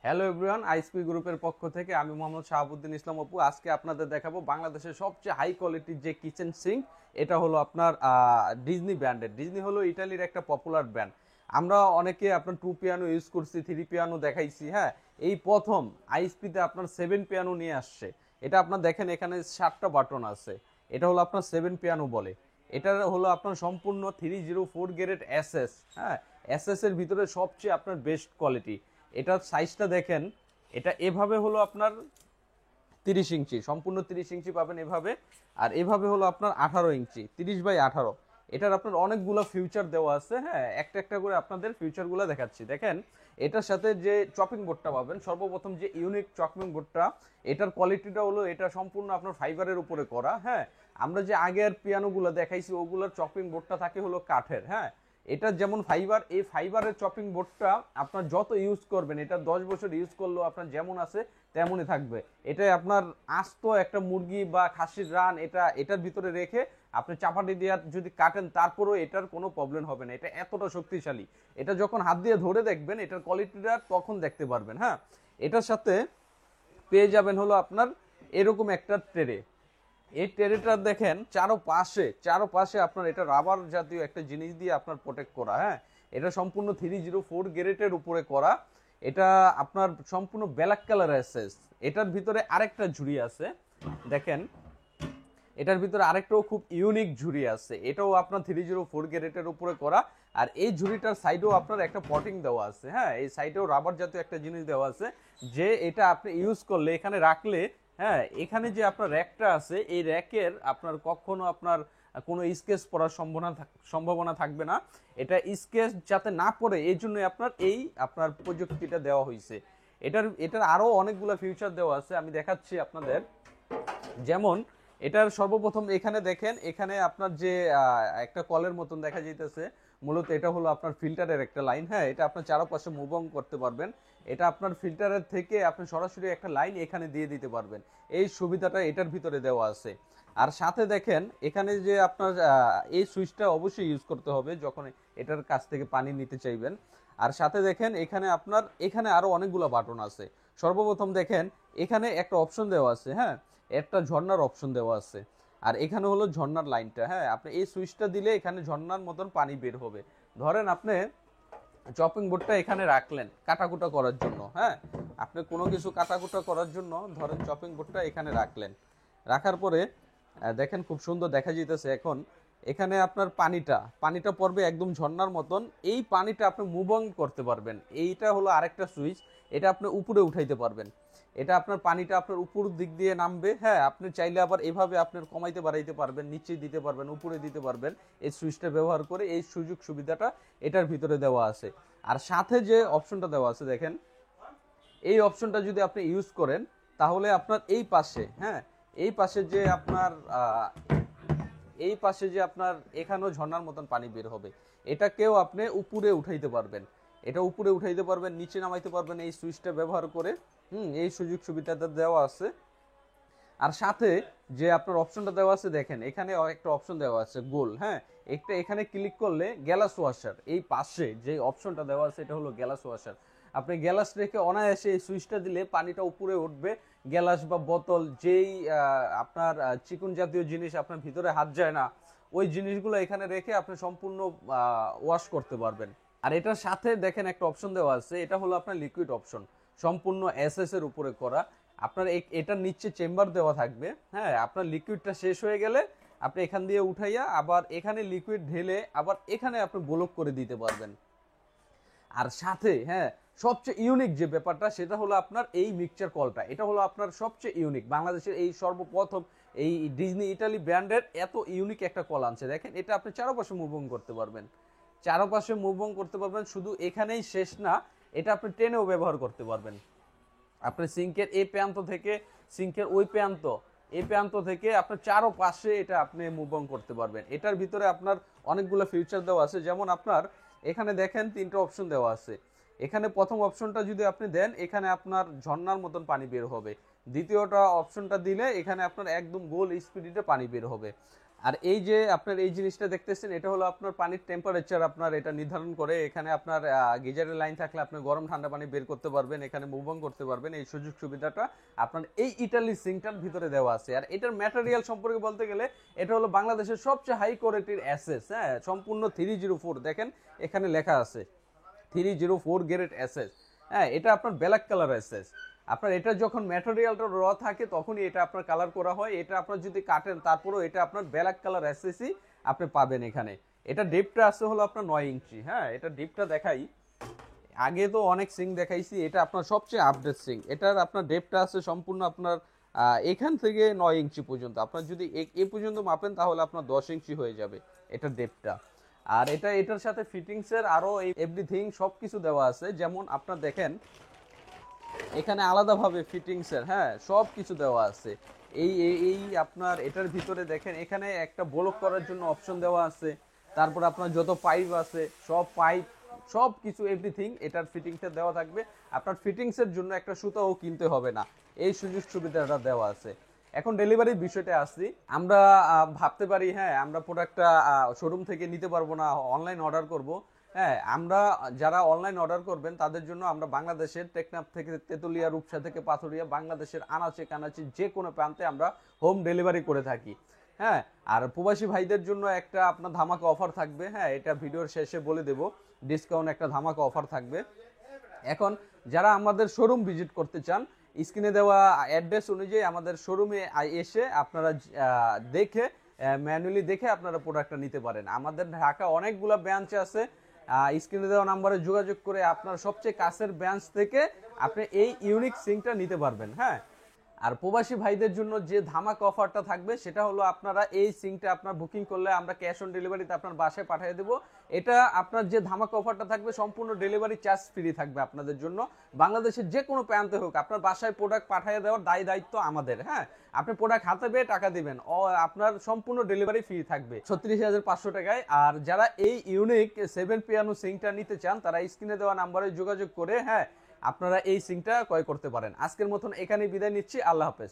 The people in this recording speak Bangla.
হ্যালো এভরিওয়ান, আইএসপি গ্রুপের পক্ষ থেকে আমি মোহাম্মদ শাহাবুদ্দিন ইসলাম অপু। আজকে আপনাদের দেখাবো বাংলাদেশের সবচেয়ে হাই কোয়ালিটির যে কিচেন সিঙ্ক। এটা হলো আপনার ডিজনি ব্র্যান্ডের। ডিজনি হলো ইটালির একটা পপুলার ব্র্যান্ড। আমরা অনেকে আপনার 2 পিয়ানো ইউজ করছি, 3 পিয়ানো দেখাইছি। হ্যাঁ, এই প্রথম আইএসপিতে আপনার 7 পিয়ানো নিয়ে আসছে। এটা আপনার দেখেন এখানে 7টা বাটন আছে। এটা হলো আপনার 7 পিয়ানো বলে। এটা হলো আপনার সম্পূর্ণ 304 গ্রেড এসএস। হ্যাঁ, এসএস এর ভিতরে সবচেয়ে আপনার বেস্ট কোয়ালিটি। এটার সাইজটা দেখেন, এটা এভাবে হলো আপনার 30 ইঞ্চি, সম্পূর্ণ 30 ইঞ্চি পাবেন এভাবে। আর এভাবে হলো আপনার 18 ইঞ্চি, 30 বাই 18। এটার আপনার অনেকগুলো ফিউচার দেওয়া আছে। হ্যাঁ, একটা একটা করে আপনাদের ফিউচারগুলো দেখাচ্ছি। দেখেন, এটার সাথে যে চপিং বোর্ডটা পাবেন, সর্বপ্রথম যে ইউনিক চপিং বোর্ডটা, এটার কোয়ালিটিটা হলো এটা সম্পূর্ণ আপনার ফাইবারের উপরে করা। হ্যাঁ, আমরা যে আগের পিয়ানোগুলো দেখাইছি ওগুলোর চপিং বোর্ডটা থাকে হলো কাঠের। হ্যাঁ, এটা যেমন ফাইবার, এই ফাইবারের চপিং বোর্ডটা আপনার যত ইউজ করবেন, এটা 10 বছর ইউজ করলেও আপনার যেমন আছে তেমনই থাকবে। এটা আপনার আস্ত একটা মুরগি বা খাসির রান এটার ভিতরে রেখে আপনি চাপাটি দিয়ে যদি কাটেন, তারপরেও এটার কোনো প্রবলেম হবে না। এটা এতটা শক্তিশালী। এটা যখন হাত দিয়ে ধরে দেখবেন এটার কোয়ালিটিটা তখন দেখতে পারবেন। হ্যাঁ, এটার সাথে পেয়ে যাবেন হলো আপনার এরকম একটা ট্রে। এই ট্রেটা দেখেন চারোপাশে আপনার এটা রাবার জাতীয় একটা জিনিস দিয়ে আপনার প্রোটেক্ট করা। হ্যাঁ, এটা সম্পূর্ণ 304 গ্রেডের উপরে করা। এটা আপনার সম্পূর্ণ ব্ল্যাক কালার এসেস। এটার ভিতরে আরেকটা ঝুড়ি আছে, দেখেন এটার ভিতরে আরেকটাও খুব ইউনিক ঝুড়ি আছে। এটাও আপনার 304 গ্রেডের উপরে করা। আর এই ঝুড়িটার সাইডেও আপনার একটা পটিং দেওয়া আছে। হ্যাঁ, এই সাইডেও রাবার জাতীয় একটা জিনিস দেওয়া আছে, যে এটা আপনি ইউজ করলে এখানে রাখলে, হ্যাঁ, এখানে যে আপনার র্যাকটা আছে এই র্যাকের আপনার কখনো আপনার কোনো স্কেচ পড়ার সম্ভাবনা থাকবে না। এটা স্কেচ যাতে না পড়ে এই জন্য আপনার প্রযুক্তিটা দেওয়া হয়েছে। এটার আরো অনেকগুলো ফিউচার দেওয়া আছে, আমি দেখাচ্ছি আপনাদের। যেমন এটার সর্বপ্রথম এখানে দেখেন, এখানে আপনার যে একটা কলের মতন দেখা যাইতেছে, মূলত এটা হলো আপনার ফিল্টারের একটা লাইন। হ্যাঁ, এটা আপনার চারপাশে মুভ অন করতে পারবেন। এটা আপনার ফিল্টারের থেকে আপনি সরাসরি একটা লাইন এখানে দিয়ে দিতে পারবেন। এই সুবিধাটা এটার ভিতরে দেওয়া আছে। আর সাথে দেখেন এখানে যে আপনার এই সুইচটা অবশ্যই ইউজ করতে হবে যখন এটার কাছ থেকে পানি নিতে চাইবেন। আর সাথে দেখেন এখানে আরো অনেকগুলো বাটন আছে। সর্বপ্রথম দেখেন এখানে একটা অপশন দেওয়া আছে। হ্যাঁ, একটা ঝর্ণার অপশন দেওয়া আছে। আর এখানে হলো ঝর্ণার লাইনটা। হ্যাঁ, আপনি এই সুইচটা দিলে এখানে ঝর্ণার মতন পানি বের হবে। ধরেন আপনি চপিং বোর্ডটা এখানে রাখলেন কাটাকুটা করার জন্য। হ্যাঁ, আপনি কোনো কিছু কাটাকুটা করার জন্য ধরেন চপিং বোর্ডটা এখানে রাখলেন। রাখার পরে দেখেন খুব সুন্দর দেখা যাইতেছে। এখন এখানে আপনার পানিটা পড়বে একদম ঝর্ণার মতন। এই পানিটা আপনি মুভ অন করতে পারবেন। এইটা হলো আরেকটা সুইচ, এটা আপনি উপরে উঠাইতে পারবেন। এটা আপনার পানিটা আপনার উপর দিক দিয়ে নামবে। হ্যাঁ, আপনি চাইলে আবার এভাবে আপনার কমাইতে বাড়াইতে পারবেন, নিচে দিতে পারবেন, উপরে দিতে পারবেন। এই সুইচটা ব্যবহার করে এই সুযোগ সুবিধাটা এটার ভিতরে দেওয়া আছে। আর সাথে যে অপশনটা দেওয়া আছে দেখেন, এই অপশনটা যদি আপনি ইউজ করেন তাহলে আপনার এই পাশে, হ্যাঁ, এই পাশে যে আপনার এখানেও ঝর্ণার মতন পানি বের হবে। এটাকেও আপনি উপরে উঠাইতে পারবেন। এটা উপরে উঠাইতে পারবেন, নিচে নামাইতে পারবেন এই সুইচটা ব্যবহার করে। এই সুযোগ সুবিধাটা দেওয়া আছে। আর সাথে যে আপনার অপশনটা দেওয়া আছে দেখেন, এখানে একটা অপশন দেওয়া আছে গোল। হ্যাঁ, একটা এখানে ক্লিক করলে গ্যালাস ওয়াশার, এই পাশে যে অপশনটা দেওয়া আছে এটা হলো গ্যালাস ওয়াশার। আপনি গ্যালাস রেখে অনায়াসে এই সুইচটা দিলে পানিটা উপরে উঠবে। গ্যালাস বা বোতল যেই আপনার চিকন জাতীয় জিনিস আপনার ভিতরে হাত যায় না, ওই জিনিসগুলো এখানে রেখে আপনি সম্পূর্ণ ওয়াশ করতে পারবেন। আর এটার সাথে দেখেন একটা অপশন দেওয়া আছে, এটা হলো আপনার লিকুইড অপশন, সম্পূর্ণ এসএস এর উপরে করা। আপনার এটার নিচে চেম্বার দেওয়া থাকবে। হ্যাঁ, আপনার লিকুইডটা শেষ হয়ে গেলে আপনি এখান দিয়ে উঠাইয়া আবার এখানে লিকুইড ঢেলে আবার এখানে আপনি ব্লক করে দিতে পারবেন। আর সাথে হ্যাঁ, সবচেয়ে ইউনিক যে ব্যাপারটা সেটা হলো আপনার এই মিক্সচার কলটা। এটা হলো আপনার সবচেয়ে ইউনিক, বাংলাদেশের এই সর্বপ্রথম এই ডিজনি ইটালি ব্র্যান্ডের এত ইউনিক একটা কল আনছে। দেখেন, এটা আপনি চারপাশে মুভ অন করতে পারবেন, চারপাশে মুভ অন করতে পারবেন। শুধু এখানেই শেষ না, এটা আপনি ট্রেনেও ব্যবহার করতে পারবেন। আপনি সিঙ্কের এই প্রান্ত থেকে সিঙ্কের ওই প্রান্ত, এই প্রান্ত থেকে আপনার চারপাশে এটা আপনি মুভ অন করতে পারবেন। এটার ভিতরে আপনার অনেকগুলো ফিউচার দেওয়া আছে। যেমন আপনার এখানে দেখেন 3টা অপশন দেওয়া আছে। এখানে প্রথম অপশনটা যদি আপনি দেন, এখানে আপনার ঝর্ণার মতন পানি বের হবে। দ্বিতীয়টা অপশনটা দিলে এখানে আপনার একদম গোল স্পিডে পানি বের হবে। আর এই যে আপনার এই জিনিসটা দেখতেছেন, এটা হলো আপনার পানির টেম্পারেচার আপনার এটা নির্ধারণ করে। এখানে আপনার গিজারের লাইন থাকলে আপনি গরম ঠান্ডা পানি বের করতে পারবেন, এখানে মুভ অন করতে পারবেন। এই সুযোগ সুবিধাটা আপনার এই ইটালি সিঙ্কটার ভিতরে দেওয়া আছে। আর এটার ম্যাটেরিয়াল সম্পর্কে বলতে গেলে এটা হলো বাংলাদেশের সবচেয়ে হাই কোয়ালিটির এসএস, হ্যাঁ, সম্পূর্ণ 304, দেখেন এখানে লেখা আছে 304 গ্রেড এসএস। হ্যাঁ, এটা আপনার ব্ল্যাক কালার এসএস। আপনার এটা যখন ম্যাটেরিয়ালটা র থাকে তখনই এটা আপনার কালার করা হয়। এটা আপনার যদি কাটেন তারপরেও এটা আপনার ব্ল্যাক কালার এসএসই আপনি পাবেন এখানে। এটা ডিপটা আছে হলো আপনার 9 ইঞ্চি। হ্যাঁ, এটা ডিপটা দেখাই, আগে তো অনেক সিং দেখাইছি, এটা আপনার সবচেয়ে আপডেট সিং। এটার আপনার ডেপটা আছে সম্পূর্ণ আপনার এখান থেকে 9 ইঞ্চি পর্যন্ত। আপনার যদি এই পর্যন্ত মাপেন তাহলে আপনার 10 ইঞ্চি হয়ে যাবে এটার ডেপটা। আর এটার সাথে ফিটিংসের আরো এভরিথিং সবকিছু দেওয়া আছে। যেমন আপনার দেখেন এখানে আলাদাভাবে ফিটিংসের, হ্যাঁ, সব কিছু দেওয়া আছে। এই আপনার এটার ভিতরে দেখেন এখানে একটা ব্লক করার জন্য অপশন দেওয়া আছে। তারপর আপনার যত পাইপ আছে সব পাইপ সব কিছু এভরিথিং এটার ফিটিংসে দেওয়া থাকবে। আপনার ফিটিংসের জন্য একটা সুতাও কিনতে হবে না, এই সুযোগ সুবিধাটা দেওয়া আছে। এখন ডেলিভারির বিষয়টা আসছি, আমরা ভাবতে পারি হ্যাঁ আমরা প্রোডাক্টটা শোরুম থেকে নিতে পারবো না, অনলাইন অর্ডার করব। হ্যাঁ, আমরা যারা অনলাইন অর্ডার করবেন তাদের জন্য আমরা বাংলাদেশের টেকনাফ থেকে তেতুলিয়া, রূপসা থেকে পাথুরিয়া, বাংলাদেশের আনাচে কানাচে যে কোনো প্রান্তে আমরা হোম ডেলিভারি করে থাকি। হ্যাঁ, আর প্রবাসী ভাইদের জন্য একটা আপনার ধামাকা অফার থাকবে। হ্যাঁ, এটা ভিডিওর শেষে বলে দেব, ডিসকাউন্ট একটা ধামাকা অফার থাকবে। এখন যারা আমাদের শোরুম ভিজিট করতে চান, স্ক্রিনে দেওয়া অ্যাড্রেস অনুযায়ী আমাদের শোরুমে এসে আপনারা দেখে ম্যানুয়ালি দেখে আপনারা প্রোডাক্টটা নিতে পারেন। আমাদের ঢাকা অনেকগুলো ব্রাঞ্চ আছে, স্ক্রিনে দেওয়া নাম্বারে যোগাযোগ করে আপনার সবচেয়ে কাছের ব্রাঞ্চ থেকে আপনি এই ইউনিক সিংটা নিতে পারবেন। হ্যাঁ, আর প্রবাসী ভাইদের জন্য যে ধামাকা অফারটা থাকবে সেটা হলো আপনারা এই সিংটা আপনার বুকিং করলে আমরা ক্যাশ অন ডেলিভারিতে আপনার বাসায় পাঠিয়ে দেবো। এটা আপনার যে ধামাকা অফারটা থাকবে সম্পূর্ণ ডেলিভারি চার্জ ফ্রি থাকবে আপনাদের জন্য। বাংলাদেশের যে কোনো প্রান্তে হোক আপনার বাসায় প্রোডাক্ট পাঠিয়ে দেওয়ার দায়িত্ব আমাদের। হ্যাঁ, আপনি প্রোডাক্ট হাতে পেয়ে টাকা দিবেন, আপনার সম্পূর্ণ ডেলিভারি ফ্রি থাকবে 36,500 টাকায়। আর যারা এই ইউনিক 7 পিয়ানো সিংটা নিতে চান তারা স্ক্রিনে দেওয়া নাম্বারে যোগাযোগ করে হ্যাঁ আপনারা এই সিংটা ক্রয় করতে পারেন। আজকের মতন এখানেই বিদায় নিচ্ছি, আল্লাহ হাফেজ।